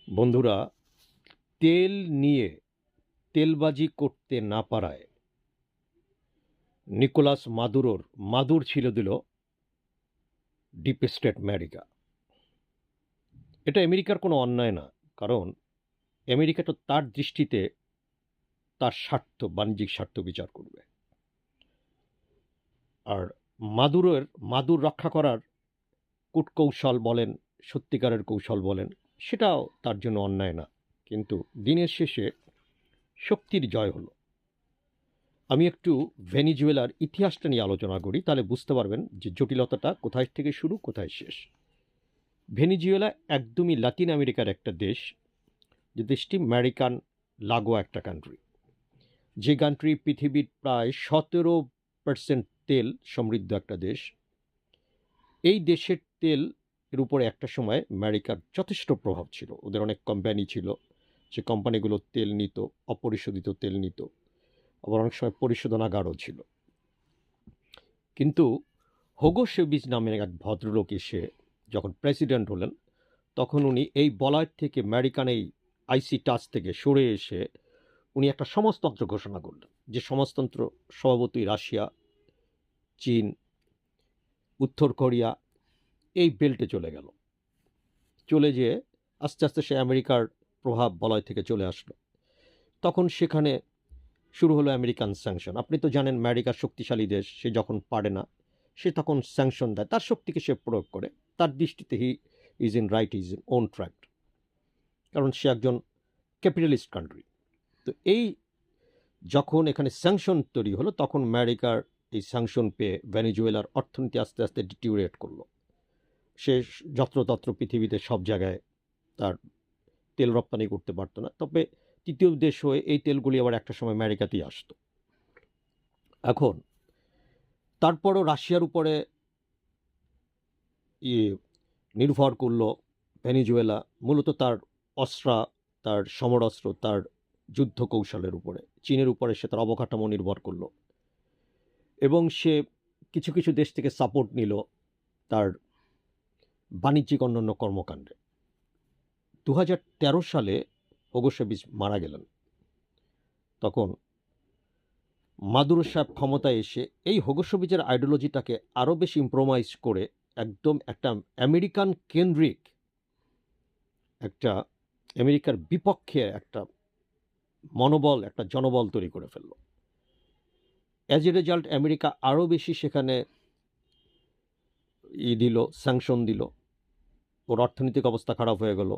বন্ধুরা, তেল নিয়ে তেলবাজি করতে না পারায় নিকোলাস মাদুরোর মাদুর ছিলে দিল ডিপ স্টেট আমেরিকা। এটা আমেরিকার কোনো অন্যায় না, কারণ আমেরিকা তো তার দৃষ্টিতে তার স্বার্থ, বাণিজ্যিক স্বার্থ বিচার করবে। আর মাদুর রক্ষা করার কূটকৌশল বলেন, সত্যিকারের কৌশল বলেন, সেটাও তার জন্য অন্যায় না। কিন্তু দিনের শেষে শক্তির জয় হলো। আমি একটু ভেনিজুয়েলার ইতিহাসটা নিয়ে আলোচনা করি, তাহলে বুঝতে পারবেন যে জটিলতাটা কোথায় থেকে শুরু, কোথায় শেষ। ভেনিজুয়েলা একদমই লাতিন আমেরিকার একটা দেশ, যে দেশটি আমেরিকান লাগোয়া একটা কান্ট্রি, যে কান্ট্রি পৃথিবীর প্রায় 17% তেল সমৃদ্ধ একটা দেশ। এই দেশের তেল এর উপরে একটা সময় আমেরিকার যথেষ্ট প্রভাব ছিল। ওদের অনেক কোম্পানি ছিল, যে কোম্পানিগুলো তেল নিত, অপরিশোধিত তেল নিত, আবার অনেক সময় পরিশোধনাগারও ছিল। কিন্তু হোগো শেভিজ নামের এক ভদ্রলোক এসে যখন প্রেসিডেন্ট হলেন, তখন উনি এই বলয় থেকে, আমেরিকান এই আইসি টাচ থেকে সরে এসে উনি একটা সমাজতন্ত্র ঘোষণা করলেন, যে সমাজতন্ত্র স্বভাবতই রাশিয়া, চীন, উত্তর কোরিয়া এই বেল্টে চলে গেল। চলে যেয়ে আস্তে আস্তে সে আমেরিকার প্রভাব বলয় থেকে চলে আসলো। তখন সেখানে শুরু হলো আমেরিকান স্যাংশন। আপনি তো জানেন, আমেরিকার শক্তিশালী দেশ, সে যখন পারে না, সে তখন স্যাংশন দেয়, তার শক্তিকে সে প্রয়োগ করে। তার দৃষ্টিতে he is in right, is in own track, কারণ সে একজন ক্যাপিটালিস্ট কান্ট্রি। তো এই যখন এখানে স্যাংশন তৈরি হলো, তখন আমেরিকার এই স্যাংশন পেয়ে ভেনিজুয়েলার অর্থনীতি আস্তে আস্তে ডিটিউরেট করলো। সে যত্রতত্র পৃথিবীতে সব জায়গায় তার তেল রপ্তানি করতে পারতো না। তবে তৃতীয় দেশ হয়ে এই তেলগুলি আবার একটা সময় আমেরিকাতেই আসতো। এখন তারপরও রাশিয়ার উপরে নির্ভর করলো ভেনিজুয়েলা, মূলত তার তার সমরাস্ত্র, তার যুদ্ধ কৌশলের উপরে। চীনের উপরে সে তার অবকাঠামো নির্ভর করলো, এবং সে কিছু কিছু দেশ থেকে সাপোর্ট নিল তার বাণিজ্যিক অন্যান্য কর্মকাণ্ডে। 2013 সালে হোগো শেভিজ মারা গেলেন। তখন মাদুরো সাহেব ক্ষমতায় এসে এই হোগো শেভিজের আইডিওলজিটাকে আরও বেশি ইম্প্রোমাইজ করে একদম একটা আমেরিকান কেন্দ্রিক, একটা আমেরিকার বিপক্ষে একটা মনোবল, একটা জনবল তৈরি করে ফেলল। অ্যাজ এ রেজাল্ট আমেরিকা আরও বেশি সেখানে দিল, স্যাংশন দিল। ওর অর্থনৈতিক অবস্থা খারাপ হয়ে গেল।